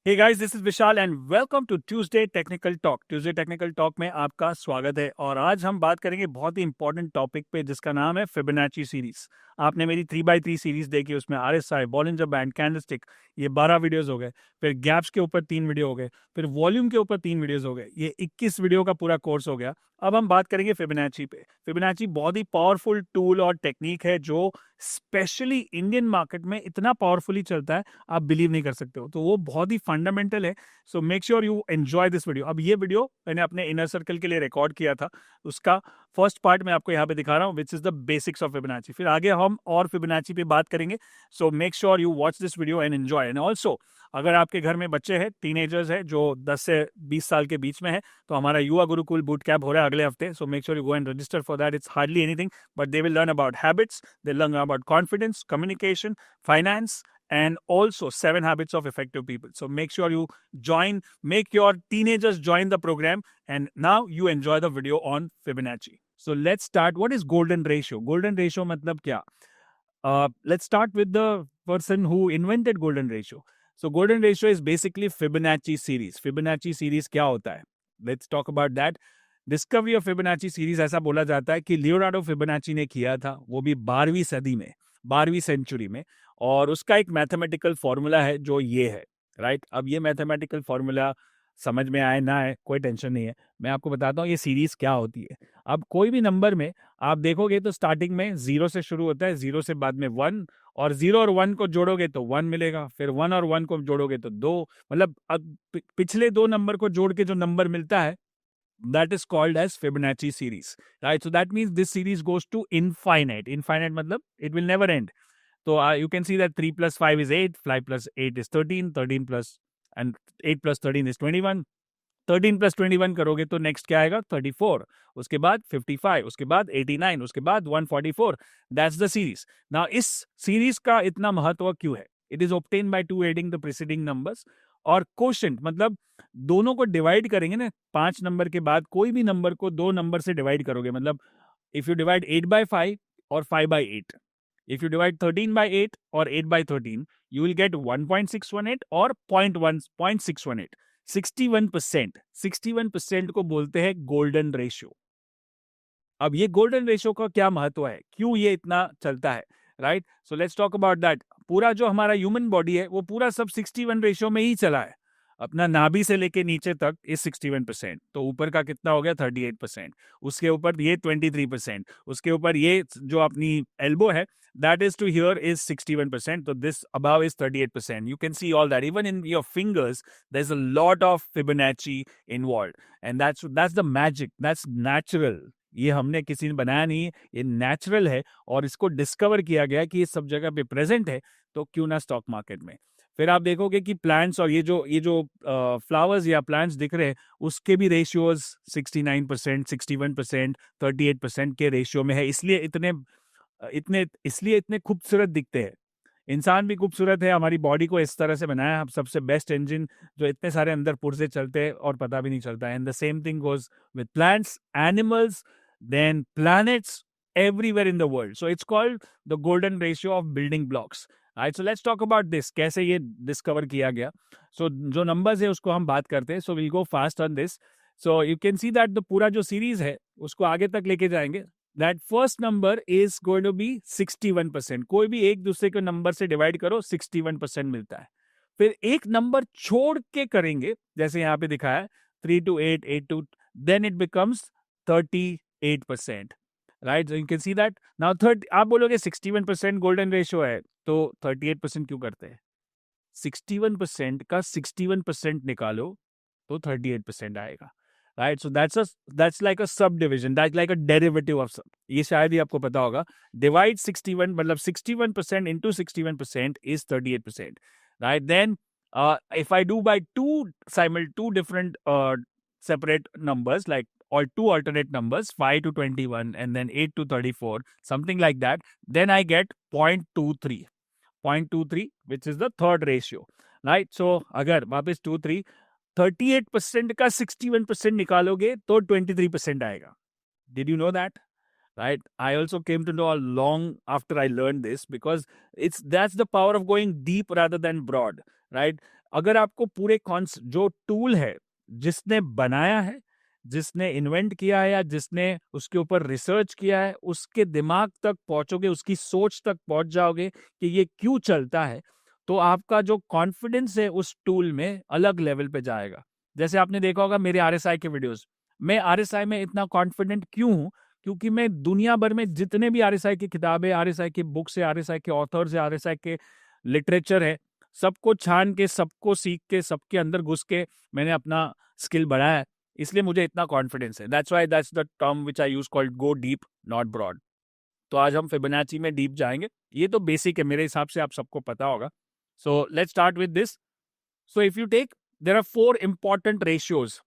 Hey guys, this is Vishal and welcome to Tuesday technical talk. Tuesday technical talk में आपका स्वागत है और आज हम बात करेंगे बहुत ही इंपॉर्टेंट टॉपिक पे जिसका नाम है फिबोनाची सीरीज। आपने मेरी 3x3 सीरीज देखी, उसमें आरएसआई, बॉलिंजर बैंड, कैंडलस्टिक, ये 12 वीडियोस हो गए। फिर गैप्स के ऊपर 3 वीडियो हो गए। फिर वॉल्यूम के ऊपर 3 वीडियोस हो गए। ये 21 वीडियो का पूरा कोर्स हो गया। अब हम बात करेंगे फिबोनाची पे। फिबोनाची बहुत ही पावरफुल टूल और टेक्निक है जो स्पेशली इंडियन मार्केट में इतना पावरफुली चलता है, आप बिलीव नहीं कर सकते हो। तो वो बहुत ही फंडामेंटल है। So make sure you enjoy this video. अब ये वीडियो मैंने अपने इनर सर्कल के लिए रिकॉर्ड किया था। उसका फर्स्ट पार्ट मैं आपको यहाँ पे दिखा रहा हूँ, which is the basics of Fibonacci. फिर आगे हम और फिबोनाची पे बात करेंगे। So make sure you watch this video and enjoy. And also अगर आपके घर में बच्चे हैं, टीनेजर्स हैं जो 10 से 20 साल के बीच में है, तो हमारा युवा गुरुकुल बूट कैंप हो रहा है अगले हफ्ते। So make sure you go and register for that. It's hardly anything, but they will learn about habits, they learn about confidence, communication, finance, and also 7 habits of effective people. So make sure you join, make your teenagers join the program. And now you enjoy the video on Fibonacci. So let's start. What is golden ratio? Golden ratio matlab kya? Let's start with the person who invented golden ratio. So golden ratio is basically Fibonacci series. Fibonacci series क्या होता है? Let's talk about that. Discovery of Fibonacci series ऐसा बोला जाता है कि Leonardo Fibonacci ने किया था, वो भी 12वीं सदी में, 12वीं सेंचुरी में। और उसका एक मैथमेटिकल फॉर्मूला है जो ये है, राइट। अब ये मैथमेटिकल फॉर्मूला समझ में आए ना आए कोई टेंशन नहीं है, मैं आपको बताता हूँ ये सीरीज क्या होती है। अब कोई भी नंबर में आप देखोगे तो स्टार्टिंग में 0 से शुरू होता है, 0 से बाद में 1, और 0 और 1 को जोड़ोगे तो 1 मिलेगा, फिर 1 और 1 को जोड़ोगे तो 2। मतलब अब पिछले 2 नंबर को जोड़ के जो नंबर मिलता है, that is called as Fibonacci series, right? So that means this series goes to infinite. Infinite matlab it will never end. So you can see that 3 plus 5 is 8, 5 plus 8 is 13, 13 plus and 8 plus 13 is 21, 13 plus 21 करोगे तो next क्या आएगा 34, उसके बाद 55, उसके बाद 89, उसके बाद 144। That's the series. नाउ इस सीरीज का इतना महत्व क्यों है? It is obtain by two adding the preceding numbers. और कोशेंट मतलब दोनों को डिवाइड करेंगे ना, 5 नंबर के बाद कोई भी नंबर को 2 नंबर से डिवाइड करोगे, मतलब इफ यू डिवाइड 8 by 5 और 5 by 8, if you divide 13 by 8 or 8 by 13, you will get 1.618 और 0.618। 61% को बोलते हैं गोल्डन रेशियो। अब ये गोल्डन रेशियो का क्या महत्व है, क्यों ये इतना चलता है, right? So let's talk about that. पूरा जो हमारा ह्यूमन बॉडी है वो पूरा सब 61 रेशियो में ही चला है। अपना नाभि से लेके नीचे तक इस 61%, तो ऊपर का कितना हो गया 38%, उसके ऊपर ये 23%, उसके ऊपर ये जो अपनी एल्बो है that is to here is 61%, so this above is 38%. You can see all that even in your fingers there's a lot of Fibonacci involved, and that's the magic, that's natural। ये हमने किसी ने बनाया नहीं है, ये natural है और इसको डिस्कवर किया गया कि ये सब जगह पे प्रेजेंट है, तो क्यों ना स्टॉक मार्केट में। फिर आप देखोगे कि प्लांट्स और ये जो फ्लावर्स या प्लांट्स दिख रहे हैं उसके भी रेशियोज 69%, 61%, 38% के रेशियो में है। इसलिए इतने खूबसूरत दिखते हैं। इंसान भी खूबसूरत है, हमारी बॉडी को इस तरह से बनाया है, हम सबसे बेस्ट इंजन जो इतने सारे अंदर पुर्जे चलते हैं और पता भी नहीं चलता है। And the same thing goes with plants, animals, then planets everywhere in the world. So it's called the golden ratio of building blocks, right. So let's talk about this, कैसे ये डिस्कवर किया गया। सो जो नंबर्स है उसको हम बात करते हैं। So will go fast on this. So you can see that the पूरा जो सीरीज है उसको आगे तक लेके जाएंगे। That first number is going to be 61%। कोई भी एक दूसरे के नंबर से डिवाइड करो 61% मिलता है। फिर एक नंबर छोड़ के करेंगे, जैसे यहाँ पे दिखाया है 3 to 8, 8 to, then it becomes 38%, right. So you can see that now third. आप बोलोगे 61% गोल्डन रेशियो है तो 38% क्यों करते हैं? 61% का 61% निकालो तो 38% आएगा, right. So that's like a sub division, that's like a derivative of सब। ये शायद ही आपको पता होगा। डिवाइड 61 मतलब 61% into 61% is 38%, right. Then if I do by two different separate numbers, like or two alternate numbers, 5 to 21 and then 8 to 34, something like that, then I get 0.23, 0.23, which is the third ratio, right? So अगर वापस 23 38% का 61% निकालोगे तो 23% आएगा। Did you know that? Right, I also came to know long after I learned this, because that's the power of going deep rather than broad, right? अगर आपको पूरे जो टूल है, जिसने बनाया है, जिसने इन्वेंट किया है या जिसने उसके ऊपर रिसर्च किया है, उसके दिमाग तक पहुंचोगे, उसकी सोच तक पहुंच जाओगे कि ये क्यों चलता है, तो आपका जो कॉन्फिडेंस है उस टूल में अलग लेवल पे जाएगा। जैसे आपने देखा होगा मेरे आरएसआई के वीडियोस, मैं आरएसआई में इतना कॉन्फिडेंट क्यों हूं? क्योंकि मैं दुनिया भर में जितने भी आरएसआई की किताबें, आरएसआई की बुक्स है, आरएसआई के ऑथर्स है, आरएसआई के लिटरेचर है, सबको छान के, सबको सीख के, सबके अंदर घुस के मैंने अपना स्किल बढ़ाया है। इसलिए मुझे इतना कॉन्फिडेंस है। That's why that's the term which I use called go deep not broad. तो आज हम फिबोनाची में डीप जाएंगे। ये तो बेसिक है, मेरे हिसाब से आप सबको पता होगा। So let's start with this. So if you take, there are 4 important ratios: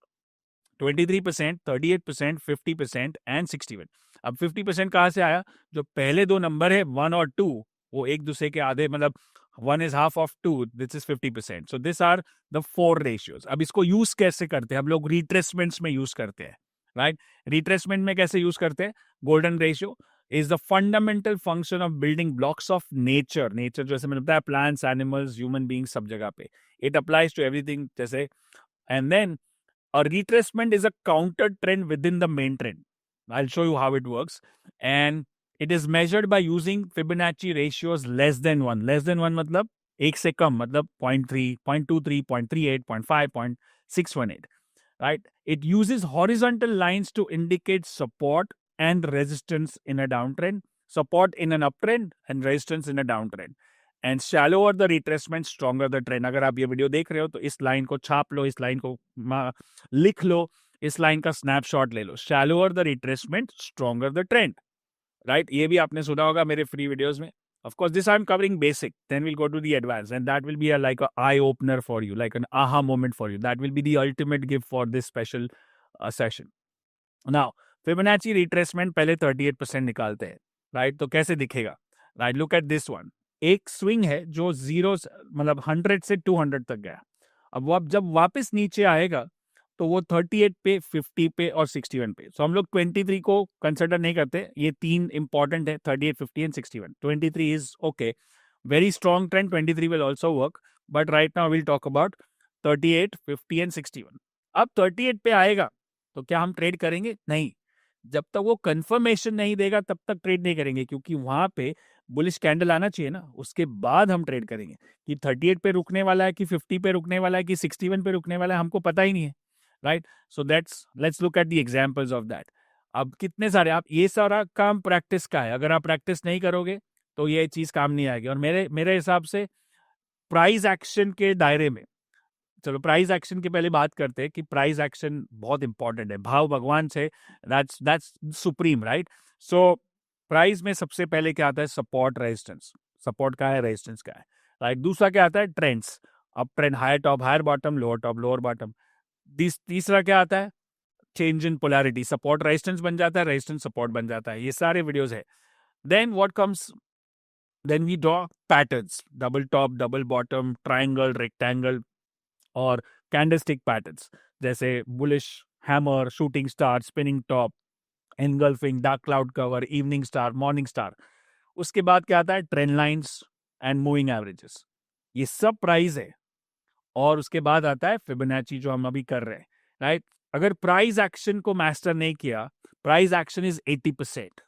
23%, 38%, 50% and 61। अब 50% कहाँ से आया? जो पहले दो नंबर है 1 और 2, वो एक दूसरे के आधे, मतलब 1 is half of 2, this is 50%। So this are the 4 ratios. अब इसको यूज कैसे करते हैं? हम लोग रिट्रेसमेंट्स में यूज करते हैं, राइट? रिट्रेसमेंट में कैसे यूज करते हैं? Golden ratio is the fundamental function of building blocks of nature. Nature जैसे मैंने बताया, plants, animals, human beings, सब जगह पे it applies to everything। जैसे and then a retracement is a counter trend within the main trend. I'll show you how it works. And it is measured by using Fibonacci ratios less than 1. Less than 1 मतलब एक से कम, मतलब 0.3, 0.23, 0.38, 0.5, 0.618. Right? It uses horizontal lines to indicate support and resistance in a downtrend, support in an uptrend, and resistance in a downtrend. And shallower the retracement stronger the trend. अगर आप ये video देख रहे हो तो इस लाइन को छाप लो, इस लाइन को लिख लो, इस लाइन का स्नैपशॉट ले लो। Shallower the retracement stronger the trend, right? ये भी आपने सुना होगा मेरे फ्री वीडियोस में। Of course, this I'm covering basic. Then we'll go to the advanced, and that will be like a eye opener for you, like an aha moment for you. That will be the ultimate gift for this special session. Now, Fibonacci retracement पहले 38% निकालते हैं, right? तो कैसे दिखेगा? Right, look at this one. एक swing है जो 0 मतलब 100 से 200 तक गया। अब वो जब वापस नीचे आएगा तो वो 38 पे, 50 पे और 61 पे। सो हम लोग 23 को कंसिडर नहीं करते। ये तीन इंपॉर्टेंट है, 38, 50 and 61। 23 is okay, very strong trend, 23 will also work, but right now will talk about 38, 50 and 61। अब 38 पे आएगा तो क्या हम ट्रेड करेंगे? नहीं। जब तक वो कंफर्मेशन नहीं देगा तब तक ट्रेड नहीं करेंगे, क्योंकि वहां पे बुलिश कैंडल आना चाहिए ना, उसके बाद हम ट्रेड करेंगे। कि 38 पे रुकने वाला है, कि 50 पे रुकने वाला है, कि 61 पे रुकने वाला है, हमको पता ही नहीं है, right? So let's look at the examples of that. अब कितने सारे, आप ये सारा काम प्रैक्टिस का है। अगर आप प्रैक्टिस नहीं करोगे तो ये चीज काम नहीं आएगी। और मेरे हिसाब से प्राइस एक्शन के दायरे में, चलो प्राइस एक्शन की पहले बात करते हैं कि प्राइस एक्शन बहुत इंपॉर्टेंट है। भाव भगवान से, that's supreme, right? So price में सबसे पहले क्या आता है? Support, resistance. सपोर्ट का है, रेजिस्टेंस का है, राइट? दूसरा क्या आता है? Trends, up trend, higher top, higher bottom, lower top, lower bottom. तीसरा क्या आता है? Change in polarity, support resistance बन जाता है, रेजिस्टेंस सपोर्ट बन जाता है। ये सारे वीडियोस है। Then what comes, then we draw patterns, double top, double bottom, triangle, rectangle और कैंडलस्टिक पैटर्न्स, जैसे bullish hammer, shooting star, spinning top, engulfing, dark cloud cover, evening star, morning star. उसके बाद क्या आता है? Trend lines and moving averages. ये सब price है। और उसके बाद आता है फिबोनाची, जो हम अभी कर रहे हैं, राइट? अगर प्राइस एक्शन को मास्टर नहीं किया, प्राइस एक्शन इज 80%।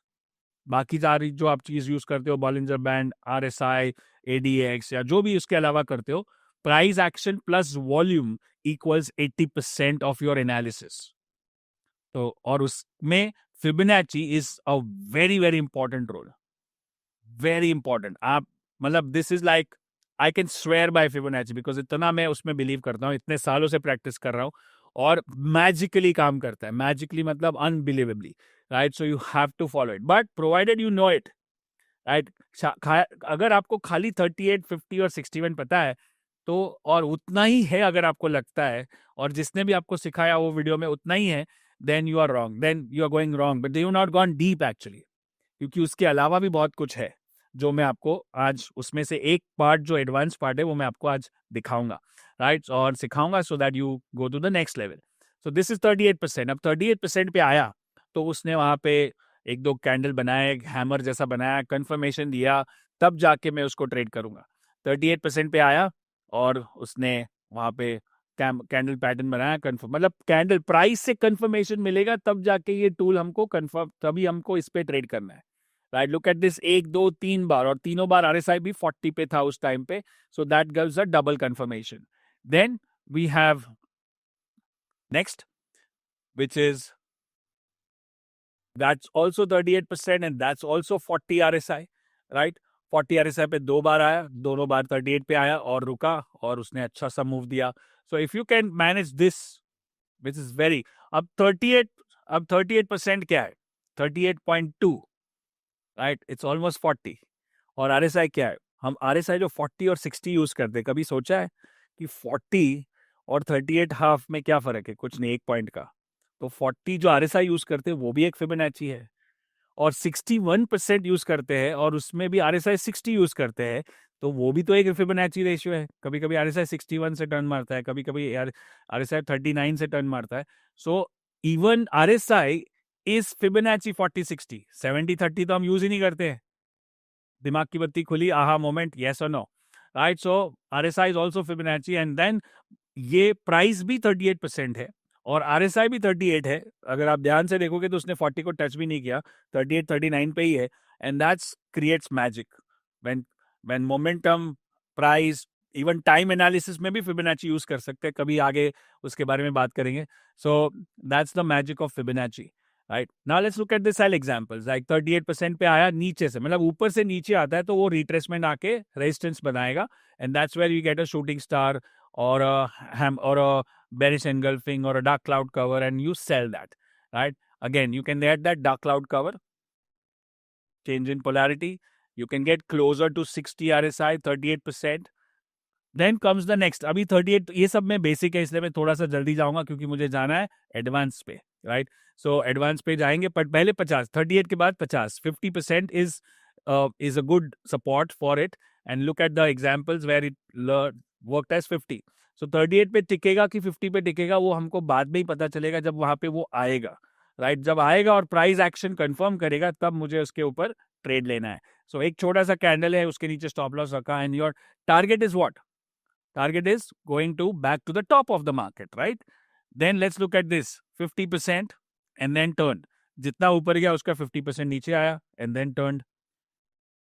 बाकी सारी जो आप चीज यूज करते हो, बॉलिंजर बैंड, आरएसआई, एडीएक्स या जो भी उसके अलावा करते हो, price action plus volume equals 80% of your analysis. तो और उसमें Fibonacci is a very very important role, very important. आप मतलब this is like, I can swear by Fibonacci, because इतना मैं उसमें बिलीव करता हूँ, इतने सालों से प्रैक्टिस कर रहा हूँ, और मैजिकली काम करता है। मैजिकली मतलब unbelievably, right? So you have to follow it, but provided you know it, right? अगर आपको खाली 38, 50 और 61 पता है तो, और उतना ही है अगर आपको लगता है, और जिसने भी आपको सिखाया वो वीडियो में उतना ही है, then you are wrong, then you are going wrong, but you not gone deep actually. क्योंकि उसके अलावा भी बहुत कुछ है जो मैं आपको आज, उसमें से एक पार्ट जो एडवांस पार्ट है वो मैं आपको आज दिखाऊंगा, राइट? और सिखाऊंगा, so that you go to the next level. So this is 38%। अब 38% पे आया तो उसने वहां पे एक दो कैंडल बनाया, एक हैमर जैसा बनाया, कंफर्मेशन दिया, तब जाके मैं उसको ट्रेड करूंगा। 38% पे आया और उसने वहां पे कैंडल पैटर्न बनाया, कंफर्म, मतलब कैंडल प्राइस से कंफर्मेशन मिलेगा तब जाके ये टूल हमको कंफर्म, तभी हमको इस पे ट्रेड करना है, राइट। लुक एट दिस, 1 2 3 बार, और तीनों बार आरएसआई भी 40 पे था उस टाइम पे, so that gives a double confirmation. Then we have next, which is that's also 38% and that's also 40 RSI, right? 40 RSI पे 2 बार आया, दोनों बार 38 पे आया और रुका, और उसने अच्छा सा मूव दिया। सो if you can manage this, which is very, अब 38, अब 38% क्या है? 38.2, राइट, इट्स ऑलमोस्ट 40। और आरएसआई क्या है? हम आरएसआई जो 40 और 60 यूज करते हैं, कभी सोचा है कि 40 और 38 हाफ में क्या फर्क है? कुछ नहीं, 1 पॉइंट का। तो 40 जो आरएसआई यूज करते हैं वो भी एक फिबोनाची है, और 61% यूज करते हैं और उसमें भी आरएसआई 60 यूज करते हैं, तो वो भी तो एक फिबोनाची रेशियो है। कभी कभी आरएसआई 61 से टर्न मारता है, कभी कभी आरएसआई 39 से टर्न मारता है। So even RSI is Fibonacci 40-60। 70-30 तो हम यूज ही नहीं करते हैं। दिमाग की बत्ती खुली, आहा मोमेंट, यस और no, right. So RSI is also Fibonacci, and then ये प्राइस भी 38% है और आरएसआई भी 38 है। अगर आप ध्यान से देखोगे तो उसने 40 को टच भी नहीं किया, 38-39 पे ही है, and that's creates magic. When when momentum, price, even time analysis में भी फिबोनाची यूज कर सकते हैं, कभी आगे उसके बारे में बात करेंगे। So that's the magic of Fibonacci, right. Now let's look at the sell examples. Like 38% पे आया नीचे से, मतलब ऊपर से नीचे आता है तो वो रिट्रेसमेंट आके रेजिस्टेंस बनाएगा, and that's where you get a shooting star or a bearish engulfing or a dark cloud cover, and you sell that, right? Again, you can get that dark cloud cover, change in polarity, you can get closer to 60 RSI, 38%. Then comes the next. अभी 38, ये सब में basic है इसलिए मैं थोड़ा सा जल्दी जाऊंगा क्योंकि मुझे जाना है एडवांस पे, राइट। सो एडवांस पे जाएंगे, पर पहले 50, 38 के बाद 50, 50% is a good support for it, and look at the examples where it worked as 50। So 38 पे टिकेगा कि 50 पे टिकेगा वो हमको बाद में ही पता चलेगा, जब वहां पे वो आएगा, राइट। जब आएगा और प्राइस एक्शन कंफर्म करेगा तब मुझे उसके ऊपर ट्रेड लेना है। सो एक छोटा सा कैंडल है, उसके नीचे स्टॉप लॉस रखा, and your target is what? Target is going to back to the top of the market, right? Then let's look at this 50% and then turned. जितना ऊपर गया उसका 50% नीचे आया and then turned.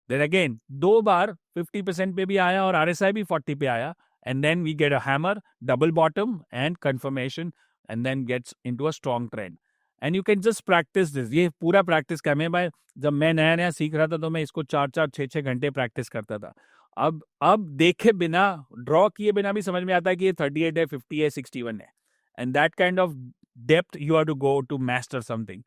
Then again, 2 बार 50% पे भी आया और RSI भी 40 पे आया, and then we get a hammer, double bottom and confirmation, and then gets into a strong trend. And you can just practice this. ये पूरा प्रैक्टिस करना है भाई। जब मैं नया नया सीख रहा था तो मैं इसको 4-4 6-6 घंटे प्रैक्टिस करता था। अब देखे बिना, ड्रॉ किए बिना भी समझ में आता है कि ये 38 है, 50 है, 61 है, and that kind of depth you have to go to master something,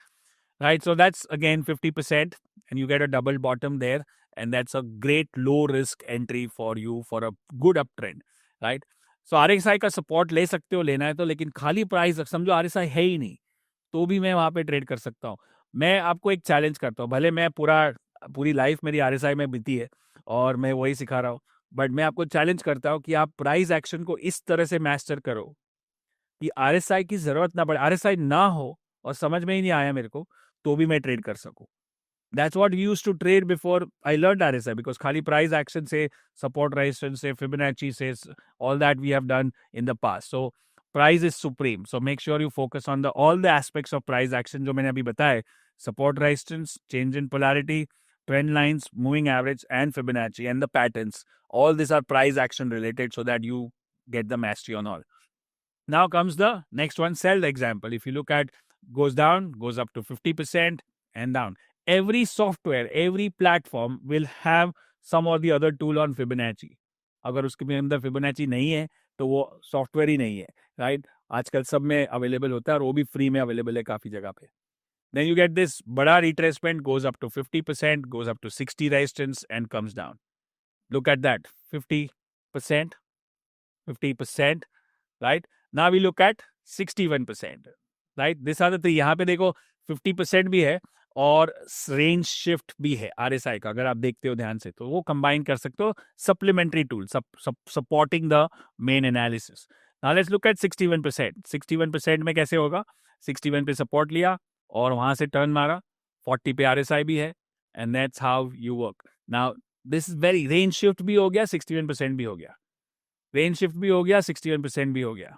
right? So that's again 50%, and you get a double bottom there, and that's a great low risk entry for you for a good uptrend, right? So RSI का support ले सकते हो, लेना है तो, लेकिन खाली price समझो RSI है ही नहीं तो भी मैं वहां पे ट्रेड कर सकता हूँ। मैं आपको एक चैलेंज करता हूँ, भले मैं पूरी लाइफ मेरी RSI में बीती है और मैं वही सिखा रहा हूँ, बट मैं आपको चैलेंज करता हूँ कि आप प्राइस एक्शन को इस तरह से मास्टर करो कि आरएसआई की जरूरत ना पड़े, आरएसआई ना हो और समझ में ही नहीं आया मेरे को तो भी मैं ट्रेड कर सकूं। That's what we used to trade before I learned RSI, because खाली price action से, support resistance से, Fibonacci से, all that we have done in the past. So price is supreme. So make sure you focus on all the aspects of price action जो मैंने अभी बताए: support resistance, change in polarity, trend lines, moving average, and Fibonacci, and the patterns. All these are price action related so that you get the mastery on all. Now comes the next one, sell example. If you look at, goes down, goes up to 50% and down. Every software, every platform will have some or the other tool on Fibonacci. अगर उसके अंदर Fibonacci नहीं है तो वो software ही नहीं है, right. आजकल सब में अवेलेबल होता है और वो भी फ्री में अवेलेबल है काफी जगह पे। Then you get this बड़ा retracement, goes up to 50%, goes up to 60 resistance and comes down. Look at that, 50%, 50%, right? Now we look at 61%, right? This are the three. यहाँ पे देखो 50% भी है और रेंज शिफ्ट भी है आरएसआई का, अगर आप देखते हो ध्यान से तो वो कंबाइन कर सकते हो, supplementary tool supporting the main analysis. Now let's look eight 61%। 61% में कैसे होगा? 61 पे सपोर्ट लिया और वहां से टर्न मारा, 40 पे आरएसआई भी है, and that's how you work. Now this is very, range shift भी हो गया, 61% भी हो गया। रेंज शिफ्ट भी हो गया, 61% भी हो गया,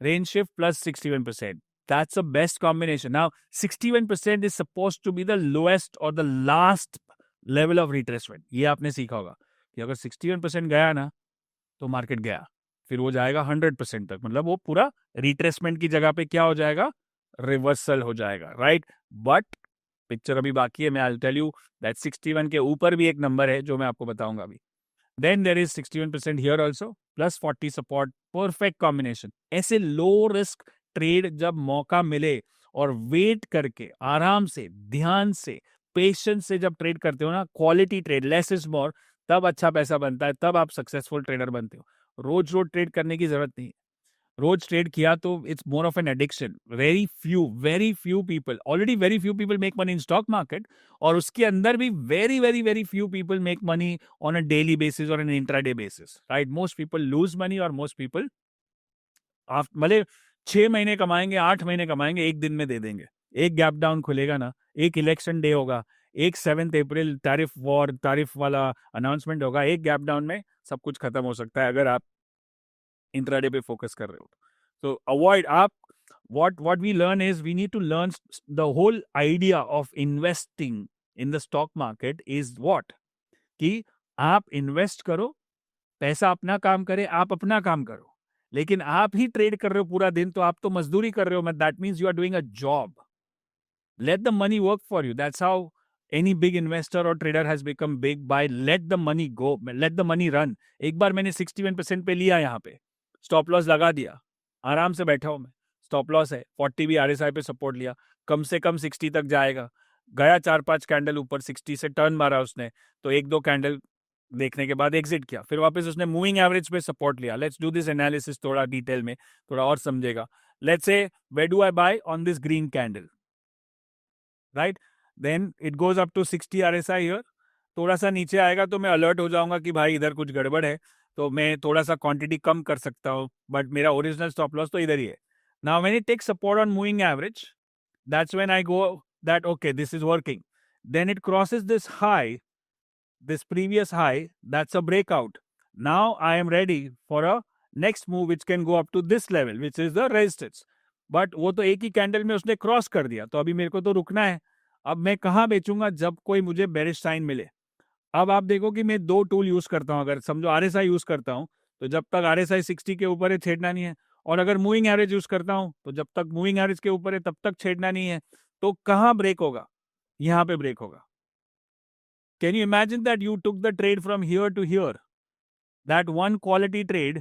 range shift plus 61%, that's the best combination. Now 61% is supposed to be the lowest or the last level of retracement. ये आपने सीखा होगा कि अगर 61% गया ना तो मार्केट गया, फिर वो जाएगा 100% तक, मतलब वो पूरा रिट्रेसमेंट की जगह पे क्या हो जाएगा, रिवर्सल हो जाएगा, राइट. बट पिक्चर अभी बाकी है. मैं आई टेल यू दैट 61 के ऊपर भी एक नंबर है जो मैं आपको बताऊंगा अभी. Then there is 61% here also, plus 40 support, perfect combination. ऐसे लो रिस्क ट्रेड जब मौका मिले और वेट करके आराम से, ध्यान से, पेशेंस से जब ट्रेड करते हो ना, quality trade, less is more, तब अच्छा पैसा बनता है, तब आप सक्सेसफुल ट्रेडर बनते हो. रोज रोज ट्रेड करने की जरूरत नहीं है. रोज ट्रेड किया तो it's more of an addiction. Very few people, already very few people make money in stock market, और उसके अंदर भी very few people make money on a daily basis और an intraday basis, right. Most people lose money, और most people आप भले 6 महीने कमाएंगे, 8 महीने कमाएंगे, एक दिन में दे देंगे. एक गैप डाउन खुलेगा ना, एक इलेक्शन डे होगा, एक 7 अप्रैल तारिफ वाला अनाउंसमेंट होगा, एक गैप डाउन में सब कुछ खत्म हो सकता है अगर आप इंट्राडे पे फोकस कर रहे हो. तो अवॉइड आप, what we learn is we need to learn the whole idea of investing in the stock market is what, कि आप इन्वेस्ट करो, पैसा अपना काम करे, आप अपना काम करो. लेकिन आप ही ट्रेड कर रहे हो पूरा दिन तो आप तो मजदूरी कर रहे हो. That means you are doing a job. Let the money work for you. That's how any big investor or trader has become big, by let the money go, let the money run. एक बार मैंने 61% पे लिया, यहाँ पे stop loss लगा दिया, आराम से बैठा हूं मैं. स्टॉप लॉस है 40 भी, RSI पे सपोर्ट लिया, कम से कम 60 तक जाएगा. गया 4-5 कैंडल ऊपर, 60 से टर्न मारा उसने, तो 1-2 कैंडल देखने के बाद एग्जिट किया. फिर वापस उसने मूविंग एवरेज पे सपोर्ट लिया. लेट्स डू दिस एनालिसिस थोड़ा डिटेल में, थोड़ा और समझेगा. Let's say where do I buy on this green candle, right. Then it goes up to 60 RSI here. थोड़ा सा नीचे आएगा तो मैं अलर्ट हो जाऊंगा कि भाई इधर कुछ गड़बड़ है, तो मैं थोड़ा सा क्वांटिटी कम कर सकता हूँ, बट मेरा ओरिजिनल स्टॉप लॉस तो इधर ही है. Now when it take support on moving average, that's when I go that okay this is working. Then it crosses this high, this previous high, that's a breakout. Now I am ready for a next move which can go up to this level, which is the resistance. But वो तो एक ही candle में उसने cross कर दिया, तो अभी मेरे को तो रुकना है. अब मैं कहाँ बेचूंगा, जब कोई मुझे बेरिश साइन मिले. अब आप देखो कि मैं 2 टूल यूज करता हूँ. अगर समझो RSI यूज करता हूँ, तो जब तक RSI 60 के ऊपर है छेड़ना नहीं है. और अगर मूविंग एवरेज यूज करता हूँ, तो जब तक मूविंग एवरेज के ऊपर है तब तक छेड़ना नहीं है. तो कहाँ ब्रेक होगा, यहाँ पे ब्रेक होगा. Can you imagine that you took the trade from here to here? That one quality trade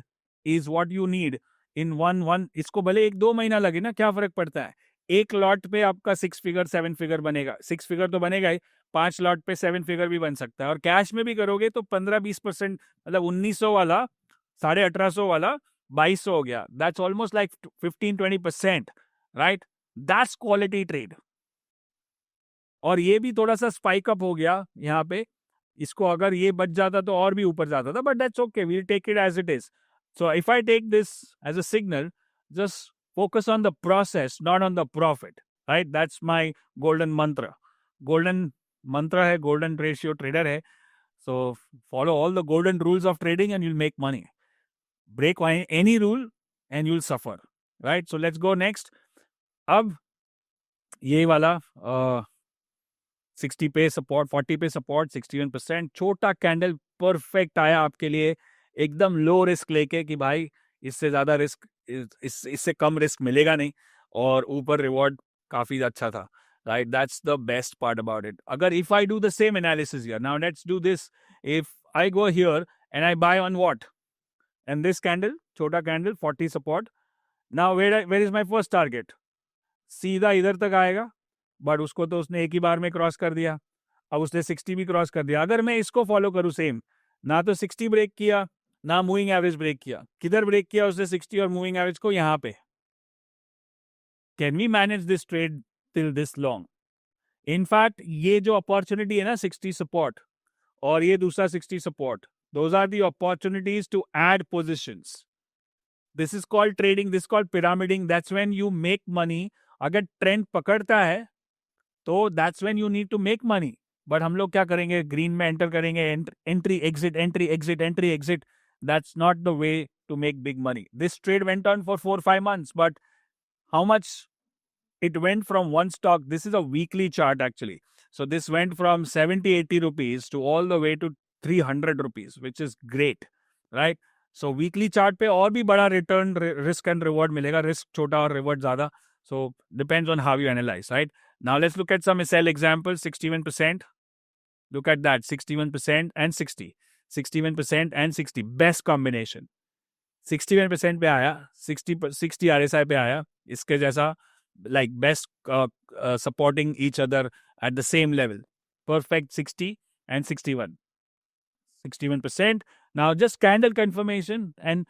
is what you need in one. इसको भले 1-2 महीना लगे ना, क्या फर्क पड़ता है. एक लॉट पे आपका 6 फिगर 7 फिगर बनेगा. 6 फिगर तो बनेगा ही, 5 लॉट पे 7 फिगर भी बन सकता है. और कैश में भी करोगे तो 15-20%, मतलब 1900 वाला 1850 वाला 2200 हो गया. That's almost like 15-20%, right. That's quality trade. और ये भी थोड़ा सा स्पाइक अप हो गया यहाँ पे. इसको अगर ये बच जाता तो और भी ऊपर जाता था, but that's okay, we'll take it as it is. So if I take this as a signal, just focus on the process, not on the profit, right. That's my golden mantra. Golden mantra है, golden ratio trader है. So follow all the golden rules of trading and you'll make money. Break any rule and you'll suffer, right. So let's go next. अब ये वाला 60 पे support, 40 पे support, 61%, छोटा candle perfect आया आपके लिए, एकदम लो रिस्क लेके कि भाई इससे ज्यादा रिस्क, इससे कम रिस्क मिलेगा नहीं, और ऊपर रिवॉर्ड काफी अच्छा था, right. That's the best part about it. अगर if I do the same analysis here, now let's do this. If I go here and I buy on what, and this candle, छोटा candle, 40 support. Now where is my first target. सीधा इधर तक आएगा, but उसको तो उसने एक ही बार में क्रॉस कर दिया. अब उसने 60 भी क्रॉस कर दिया. अगर मैं इसको फॉलो करूं सेम, ना तो 60 ब्रेक किया, ना मूविंग एवरेज ब्रेक किया. किधर ब्रेक किया उसने 60 और मूविंग एवरेज को, यहाँ पे. Can we manage this trade till this long? In fact ये जो अपॉर्चुनिटी है ना, 60 सपोर्ट और ये दूसरा 60 support, those are the opportunities to add positions. This is called trading, this called pyramiding. That's when you make money. अगर trend पकड़ता है तो that's when you need to make money. But हम लोग क्या करेंगे, ग्रीन में एंटर करेंगे, entry exit, entry exit, entry exit. That's not the way to make big money. This trade went on for 4-5 months, but how much it went from one stock? This is a weekly chart actually. So this went from 70-80 rupees to all the way to 300 rupees, which is great, right? So weekly chart पे और भी बड़ा return, risk and reward मिलेगा. Risk छोटा और reward ज़्यादा. So depends on how you analyze, right? Now let's look at some SL examples. 61%. Look at that. 61% and 60. 61% and 60. Best combination. 61% पे आया, 60 RSI पे आया. इसके जैसा like best supporting each other at the same level. Perfect 60 and 61. 61%. Now just candle confirmation and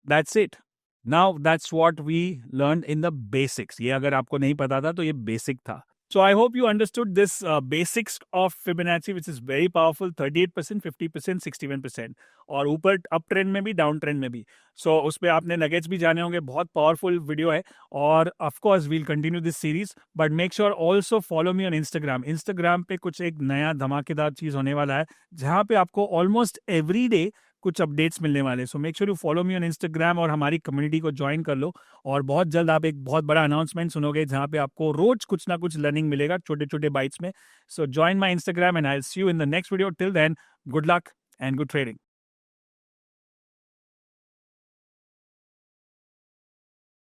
that's it. Now that's what we learned in the basics. ये अगर आपको नहीं पता था तो ये basic था. So I hope you understood this basics of Fibonacci, which is very powerful. 38%, 50%, 61%. और ऊपर अप ट्रेंड में भी, डाउन ट्रेंड में भी. So उस पर आपने नगेट्स भी जाने होंगे. बहुत पावरफुल वीडियो है. और of course we'll continue this series, but make sure also follow me on Instagram. Instagram पे कुछ एक नया धमाकेदार चीज़ होने वाला है, जहाँ पे आपको ऑलमोस्ट एवरी डे कुछ अपडेट्स मिलने वाले. So make sure you follow me on Instagram और हमारी कम्युनिटी को ज्वाइन कर लो. और बहुत जल्द आप एक बहुत बड़ा अनाउंसमेंट सुनोगे, जहाँ पे आपको रोज कुछ ना कुछ लर्निंग मिलेगा छोटे छोटे बाइट्स में. So join my Instagram and I will see you in the next video. Till then, good luck and good trading.